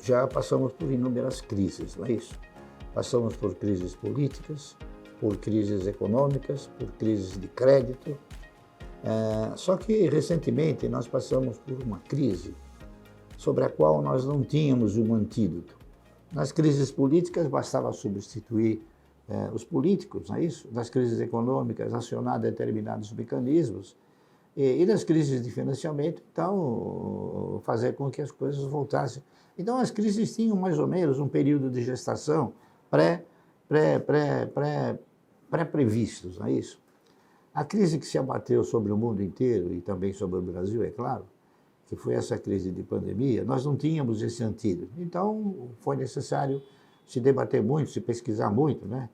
já passamos por inúmeras crises, não é isso? Passamos por crises políticas, por crises econômicas, por crises de crédito. Só que, recentemente, nós passamos por uma crise sobre a qual nós não tínhamos um antídoto. Nas crises políticas, bastava substituir os políticos, não é isso? Nas crises econômicas, acionar determinados mecanismos. E nas crises de financiamento, então, fazer com que as coisas voltassem. Então, as crises tinham mais ou menos um período de gestação pré-previstos, não é isso? A crise que se abateu sobre o mundo inteiro e também sobre o Brasil, é claro, que foi essa crise de pandemia, nós não tínhamos esse antídoto. Então, foi necessário se debater muito, se pesquisar muito, né?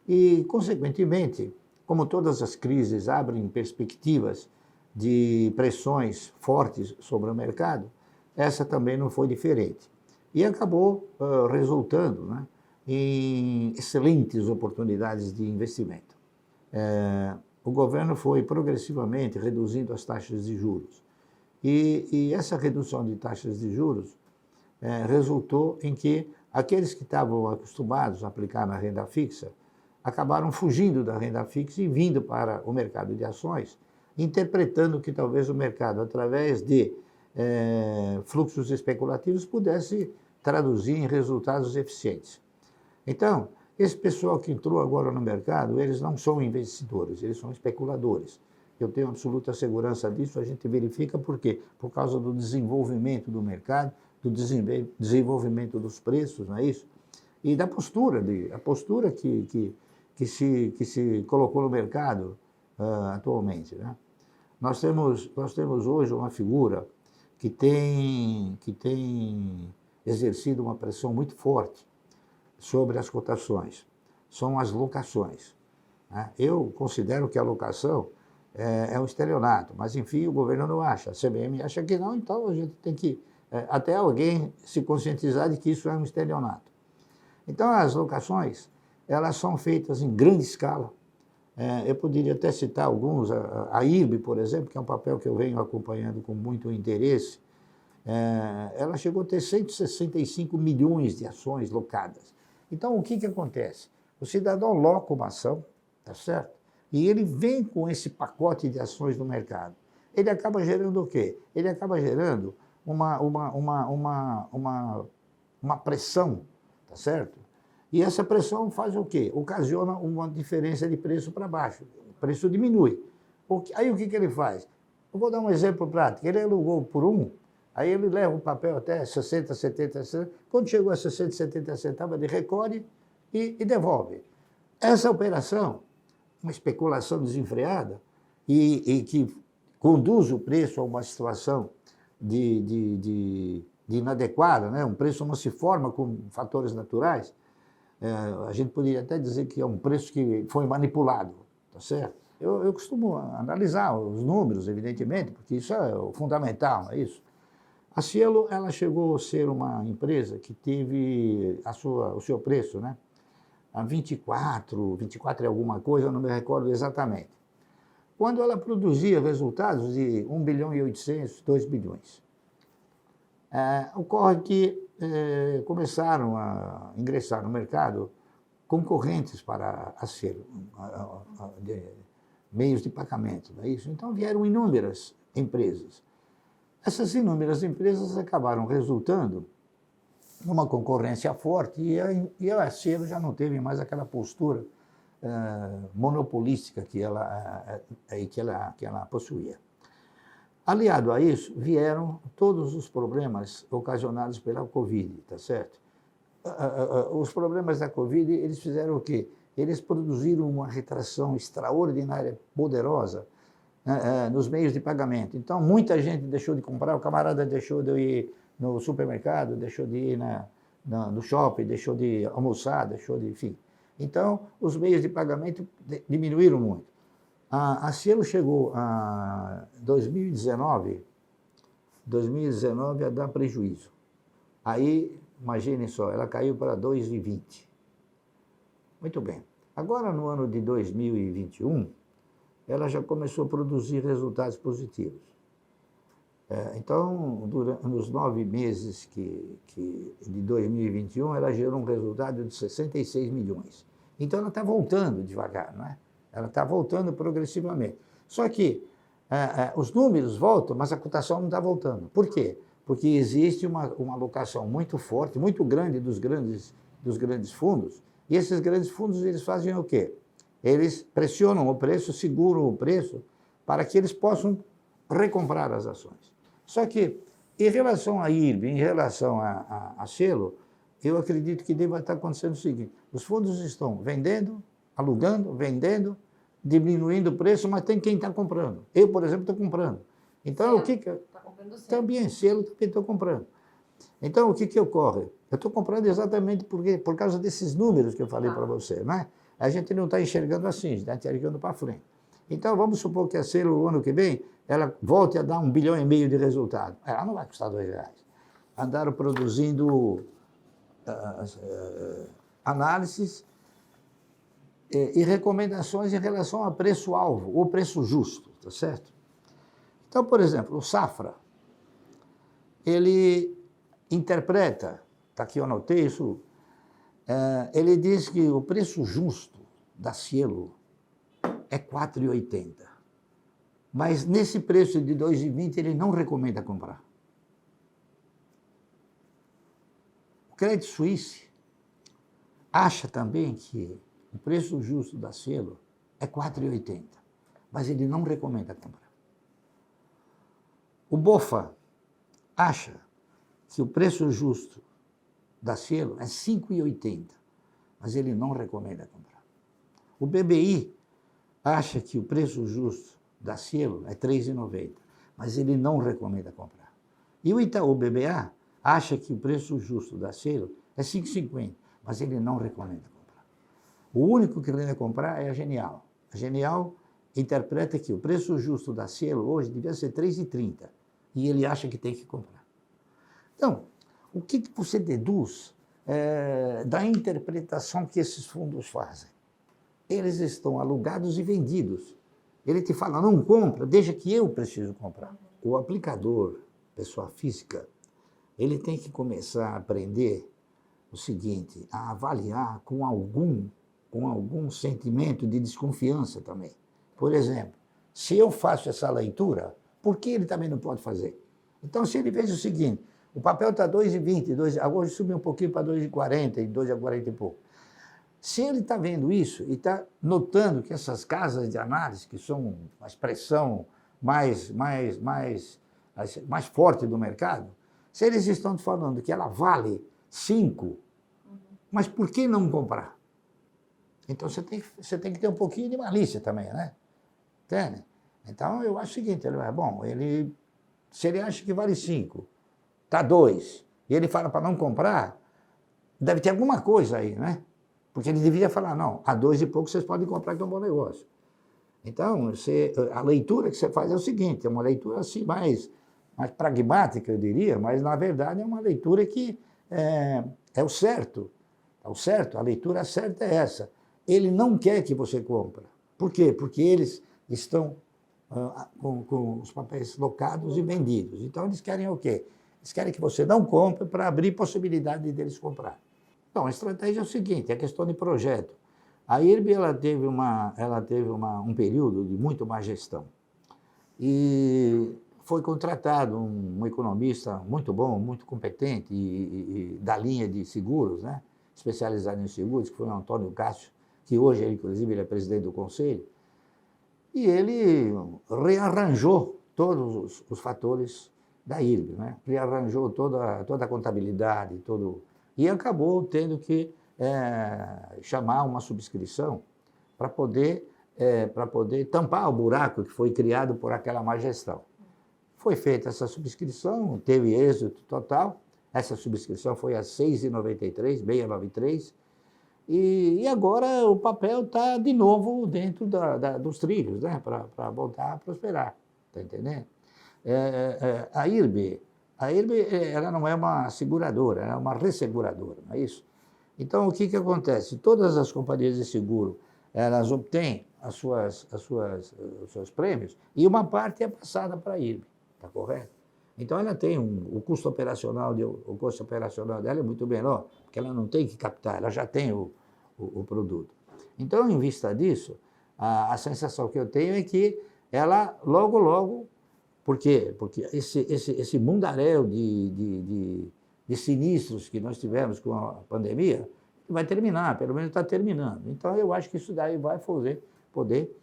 E, consequentemente, como todas as crises abrem perspectivas de pressões fortes sobre o mercado, essa também não foi diferente. E acabou resultando, né, em excelentes oportunidades de investimento. O governo foi progressivamente reduzindo as taxas de juros. E essa redução de taxas de juros resultou em que aqueles que estavam acostumados a aplicar na renda fixa acabaram fugindo da renda fixa e vindo para o mercado de ações, interpretando que talvez o mercado, através de fluxos especulativos, pudesse traduzir em resultados eficientes. Então, esse pessoal que entrou agora no mercado, eles não são investidores, eles são especuladores. Eu tenho absoluta segurança disso, a gente verifica por quê? Por causa do desenvolvimento do mercado, do desenvolvimento dos preços, não é isso? E da postura, a postura que se colocou no mercado atualmente, né? Nós temos hoje uma figura que tem exercido uma pressão muito forte sobre as cotações, são as locações, né? Eu considero que a locação é um estelionato, mas, enfim, o governo não acha, a CVM acha que não, então a gente tem que até alguém se conscientizar de que isso é um estelionato. Então, as locações, elas são feitas em grande escala. Eu poderia até citar alguns, a IRB, por exemplo, que é um papel que eu venho acompanhando com muito interesse, ela chegou a ter 165 milhões de ações locadas. Então, o que acontece? O cidadão loca uma ação, tá certo? E ele vem com esse pacote de ações no mercado. Ele acaba gerando o quê? Ele acaba gerando uma pressão, tá certo? E essa pressão faz o quê? Ocasiona uma diferença de preço para baixo. O preço diminui. Aí o que ele faz? Eu vou dar um exemplo prático. Ele alugou por aí ele leva o papel até 60, 70 centavos. Quando chegou a 60, 70 centavos, ele recolhe e devolve. Essa operação, uma especulação desenfreada e que conduz o preço a uma situação de inadequada, né? Um preço não se forma com fatores naturais. A gente poderia até dizer que é um preço que foi manipulado, tá certo? Eu costumo analisar os números, evidentemente, porque isso é o fundamental, não é isso? A Cielo, ela chegou a ser uma empresa que teve o seu preço, né, a 24 e alguma coisa, eu não me recordo exatamente. Quando ela produzia resultados de 1 bilhão e 800, 2 bilhões. Ocorre que começaram a ingressar no mercado concorrentes para a Cielo, meios de pagamento, não é isso? Então vieram inúmeras empresas. Essas inúmeras empresas acabaram resultando numa concorrência forte e a Cielo já não teve mais aquela postura monopolística que ela possuía. Aliado a isso, vieram todos os problemas ocasionados pela Covid, tá certo? Os problemas da Covid, eles fizeram o quê? Eles produziram uma retração extraordinária, poderosa, nos meios de pagamento. Então, muita gente deixou de comprar, o camarada deixou de ir no supermercado, deixou de ir no shopping, deixou de almoçar, enfim. Então, os meios de pagamento diminuíram muito. A Cielo chegou a 2019 a dar prejuízo. Aí, imaginem só, ela caiu para 2,20. Muito bem. Agora, no ano de 2021, ela já começou a produzir resultados positivos. Então, nos 9 meses de 2021, ela gerou um resultado de 66 milhões. Então, ela está voltando devagar, não é? Ela está voltando progressivamente. Só que os números voltam, mas a cotação não está voltando. Por quê? Porque existe uma alocação muito forte, muito grande dos grandes fundos, e esses grandes fundos eles fazem o quê? Eles pressionam o preço, seguram o preço, para que eles possam recomprar as ações. Só que, em relação a IRB, em relação a Cielo, eu acredito que deva estar acontecendo o seguinte: os fundos estão vendendo, alugando, vendendo, diminuindo o preço, mas tem quem está comprando. Eu, por exemplo, estou comprando. Então, o que Está comprando Cielo. também Cielo também estou comprando. Então, o que ocorre? Eu estou comprando exatamente por causa desses números que eu falei para você, né? A gente não está enxergando assim, a gente está enxergando para frente. Então, vamos supor que a Cielo, o ano que vem, ela volte a dar 1,5 bilhão de resultado. Ela não vai custar R$2. Andaram produzindo análises e recomendações em relação a preço-alvo, ou preço justo, tá certo? Então, por exemplo, o Safra, ele interpreta, está aqui eu anotei isso, ele diz que o preço justo da Cielo é R$4,80. Mas nesse preço de 2,20 ele não recomenda comprar. O Credit Suisse acha também que o preço justo da Cielo é R$4,80, mas ele não recomenda comprar. O BofA acha que o preço justo da Cielo é R$5,80, mas ele não recomenda comprar. O BBI acha que o preço justo da Cielo é R$3,90, mas ele não recomenda comprar. E o Itaú BBA acha que o preço justo da Cielo é R$5,50, mas ele não recomenda comprar. O único que recomenda comprar é a Genial. A Genial interpreta que o preço justo da Cielo hoje devia ser R$3,30, e ele acha que tem que comprar. Então, o que você deduz da interpretação que esses fundos fazem? Eles estão alugados e vendidos. Ele te fala, não compra, deixa que eu preciso comprar. O aplicador, pessoa física, ele tem que começar a aprender o seguinte, a avaliar com algum sentimento de desconfiança também. Por exemplo, se eu faço essa leitura, por que ele também não pode fazer? Então, se ele fez o seguinte, o papel está 2,20, hoje subiu um pouquinho para 2,40, 2,40 e pouco. Se ele está vendo isso e está notando que essas casas de análise, que são a expressão mais forte do mercado, se eles estão falando que ela vale 5, mas por que não comprar? Então você tem que ter um pouquinho de malícia também, né? Entende? Então eu acho o seguinte, se ele acha que vale 5, está 2, e ele fala para não comprar, deve ter alguma coisa aí, né? Porque ele deveria falar, não, a 2 e pouco vocês podem comprar, que é um bom negócio. Então, a leitura que você faz é o seguinte, é uma leitura assim mais pragmática, eu diria, mas na verdade é uma leitura que é o certo. É o certo, a leitura certa é essa. Ele não quer que você compre. Por quê? Porque eles estão com os papéis locados e vendidos. Então, eles querem o quê? Eles querem que você não compre para abrir possibilidade deles comprar. Então, a estratégia é o seguinte, é questão de projeto. A IRB ela teve um período de muito má gestão. E foi contratado um economista muito bom, muito competente, e da linha de seguros, né? Especializado em seguros, que foi o Antônio Cássio, que hoje, inclusive, ele é presidente do conselho. E ele rearranjou todos os fatores da IRB, né? Rearranjou toda a contabilidade, e acabou tendo que chamar uma subscrição para poder tampar o buraco que foi criado por aquela má gestão. Foi feita essa subscrição, teve êxito total, essa subscrição foi a 6,93, 693, e agora o papel está de novo dentro dos trilhos, né, para voltar a prosperar, está entendendo? A IRB ela não é uma seguradora, ela é uma resseguradora, não é isso? Então, o que acontece? Todas as companhias de seguro, elas obtêm os seus prêmios e uma parte é passada para a IRB, está correto? Então ela tem o custo operacional, o custo operacional dela é muito menor, porque ela não tem que captar, ela já tem o produto. Então, em vista disso, a sensação que eu tenho é que ela logo, logo, por quê? Porque esse mundaréu de sinistros que nós tivemos com a pandemia vai terminar, pelo menos está terminando. Então, eu acho que isso daí vai poder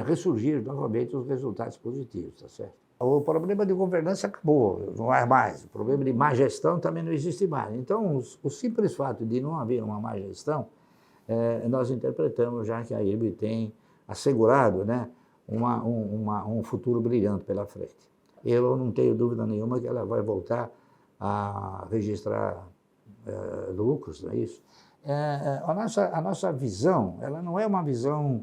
ressurgir novamente os resultados positivos, tá certo? O problema de governança acabou, não há mais. O problema de má gestão também não existe mais. Então, o simples fato de não haver uma má gestão, nós interpretamos já que a IRB tem assegurado, né, um futuro brilhante pela frente. Eu não tenho dúvida nenhuma que ela vai voltar a registrar lucros, não é isso? A nossa visão, ela não é uma visão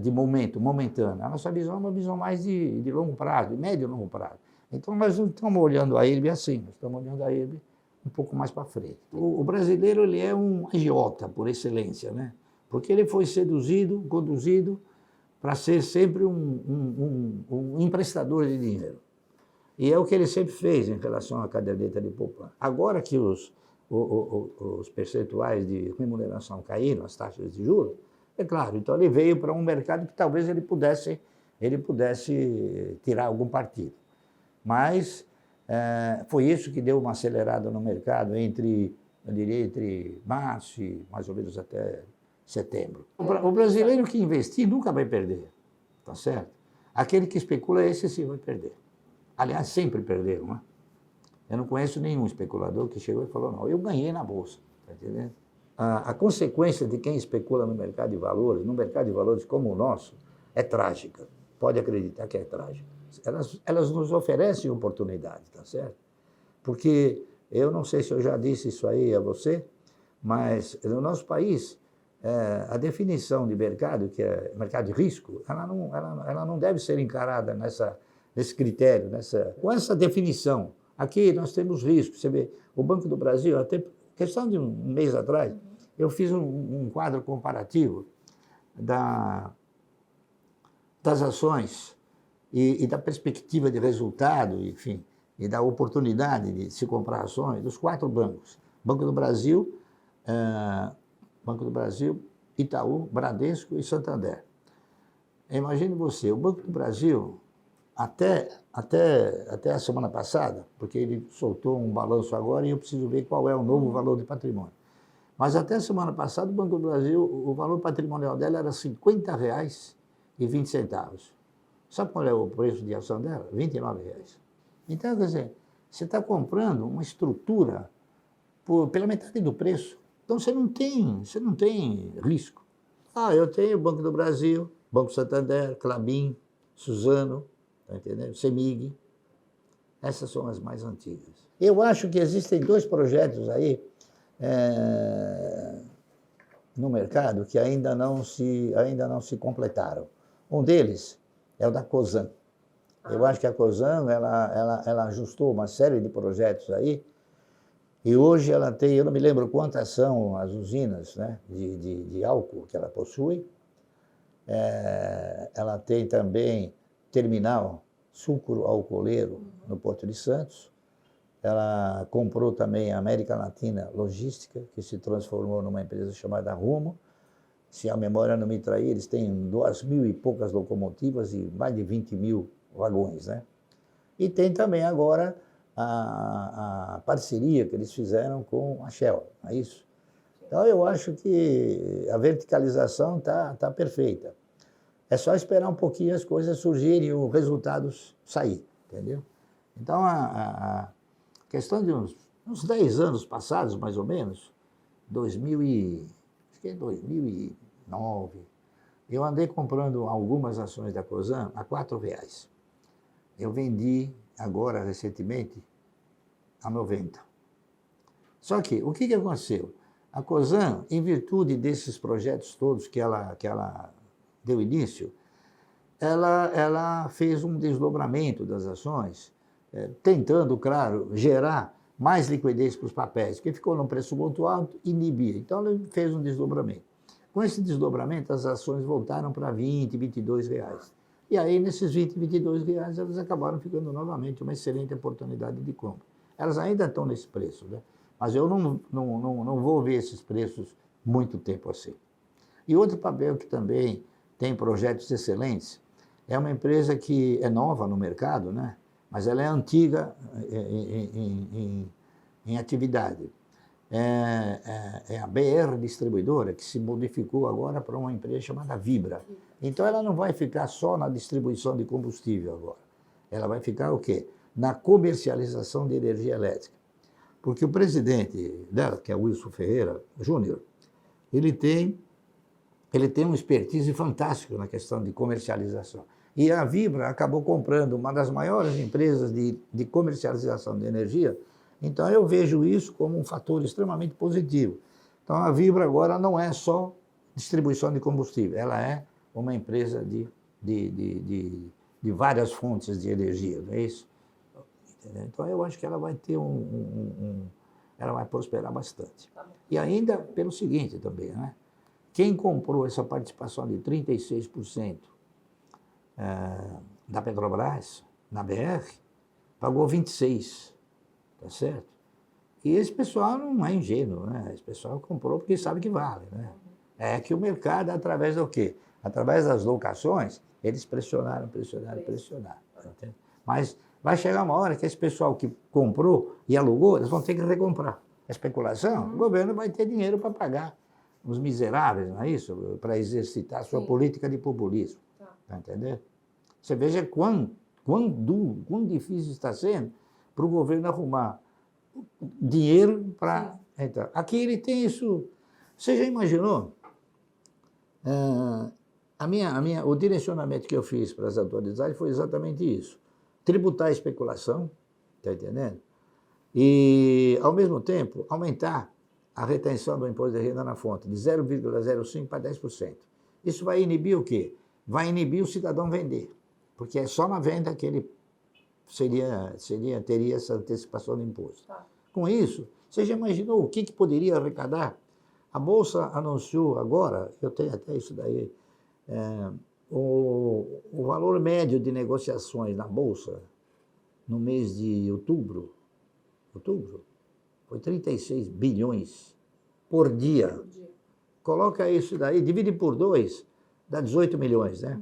de momentânea. A nossa visão é uma visão mais de longo prazo, de médio e longo prazo. Então, nós não estamos olhando a IRB assim, nós estamos olhando a IRB um pouco mais para frente. O brasileiro, ele é um agiota, por excelência, né? Porque ele foi seduzido, conduzido para ser sempre um emprestador de dinheiro. E é o que ele sempre fez em relação à caderneta de poupança. Agora que os percentuais de remuneração caíram, as taxas de juros, é claro, então ele veio para um mercado que talvez ele pudesse tirar algum partido. Mas foi isso que deu uma acelerada no mercado entre março e mais ou menos até setembro. O brasileiro que investir nunca vai perder, tá certo? Aquele que especula, esse sim vai perder. Aliás, sempre perderam, né? Eu não conheço nenhum especulador que chegou e falou, não, eu ganhei na Bolsa, tá entendendo? A consequência de quem especula no mercado de valores como o nosso, é trágica. Pode acreditar que é trágica. Elas nos oferecem oportunidade, tá certo? Porque eu não sei se eu já disse isso aí a você, mas no nosso país, a definição de mercado, que é mercado de risco, ela não deve ser encarada nesse critério, com essa definição. Aqui nós temos risco. Você vê, o Banco do Brasil, até questão de um mês atrás, eu fiz um quadro comparativo das ações e da perspectiva de resultado, enfim, e da oportunidade de se comprar ações dos 4 bancos. Banco do Brasil, Itaú, Bradesco e Santander. Imagine você, o Banco do Brasil, até a semana passada, porque ele soltou um balanço agora e eu preciso ver qual é o novo valor de patrimônio. Mas até a semana passada, o Banco do Brasil, o valor patrimonial dela era R$ 50,20. Sabe qual é o preço de ação dela? R$ 29. Então, quer dizer, você está comprando uma estrutura pela metade do preço. Então, você não tem risco. Eu tenho o Banco do Brasil, Banco Santander, Klabin, Suzano, tá entendendo? Semig. Essas são as mais antigas. Eu acho que existem 2 projetos aí no mercado que ainda não se completaram. Um deles é o da Cosan. Eu acho que a Cosan ela ajustou uma série de projetos aí e hoje ela tem, eu não me lembro quantas são as usinas, né, de álcool que ela possui. Ela tem também terminal sucro-alcooleiro no Porto de Santos. Ela comprou também a América Latina Logística, que se transformou numa empresa chamada Rumo. Se a memória não me trair, eles têm 2.000 e poucas locomotivas e mais de 20.000 vagões, né? E tem também agora a parceria que eles fizeram com a Shell, não é isso? Então, eu acho que a verticalização está perfeita. É só esperar um pouquinho as coisas surgirem e os resultados sair, entendeu? Então, a questão de uns 10 anos passados, mais ou menos, 2009, eu andei comprando algumas ações da Cosan a R$ 4,00. Eu vendi agora, recentemente, a 90. Só que, o que aconteceu? A Cosan, em virtude desses projetos todos que ela deu início, ela fez um desdobramento das ações, tentando, claro, gerar mais liquidez para os papéis, porque ficou num preço muito alto, inibia. Então, ela fez um desdobramento. Com esse desdobramento, as ações voltaram para R$ 20, R$ 22. E aí, nesses 20, 22 reais, elas acabaram ficando novamente uma excelente oportunidade de compra. Elas ainda estão nesse preço, né? Mas eu não vou ver esses preços muito tempo assim. E outro papel que também tem projetos excelentes é uma empresa que é nova no mercado, né? Mas ela é antiga em atividade. É a BR Distribuidora, que se modificou agora para uma empresa chamada Vibra. Então, ela não vai ficar só na distribuição de combustível agora. Ela vai ficar o quê? Na comercialização de energia elétrica. Porque o presidente dela, que é o Wilson Ferreira Júnior, ele tem um expertise fantástico na questão de comercialização. E a Vibra acabou comprando uma das maiores empresas de comercialização de energia. Então, eu vejo isso como um fator extremamente positivo. Então, a Vibra agora não é só distribuição de combustível, ela é uma empresa de várias fontes de energia, não é isso? Então, eu acho que ela vai ter ela vai prosperar bastante. E ainda pelo seguinte também, né? Quem comprou essa participação de 36% da Petrobras, na BR, pagou 26%. Tá certo? E esse pessoal não é ingênuo, né? Esse pessoal comprou porque sabe que vale, né? É que o mercado, através do quê? Através das locações, eles pressionaram. Entende? Mas vai chegar uma hora que esse pessoal que comprou e alugou, eles vão ter que recomprar. A especulação, o governo vai ter dinheiro para pagar os miseráveis, não é isso? Para exercitar a sua política de populismo. Tá entendendo? Você veja quão difícil está sendo para o governo arrumar dinheiro para entrar. Aqui ele tem isso. Você já imaginou? O direcionamento que eu fiz para as autoridades foi exatamente isso. Tributar a especulação, está entendendo? E, ao mesmo tempo, aumentar a retenção do imposto de renda na fonte de 0,05% para 10%. Isso vai inibir o quê? Vai inibir o cidadão vender, porque é só na venda que ele teria essa antecipação de imposto. Com isso, você já imaginou o que poderia arrecadar? A Bolsa anunciou agora, eu tenho até isso daí, o valor médio de negociações na Bolsa no mês de outubro, foi 36 bilhões por dia. Coloca isso daí, divide por 2, dá 18 milhões, né?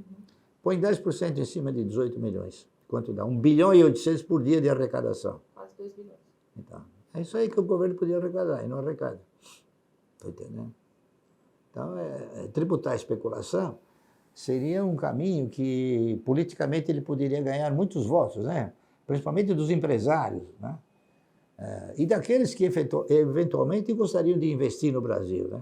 Põe 10% em cima de 18 milhões. Quanto dá? 1 bilhão e 800 por dia de arrecadação. Quase 2 bilhões. Então, é isso aí que o governo podia arrecadar, e não arrecada. Estou entendendo? Então, tributar a especulação seria um caminho que, politicamente, ele poderia ganhar muitos votos, né? Principalmente dos empresários, né? E daqueles que, eventualmente, gostariam de investir no Brasil, né?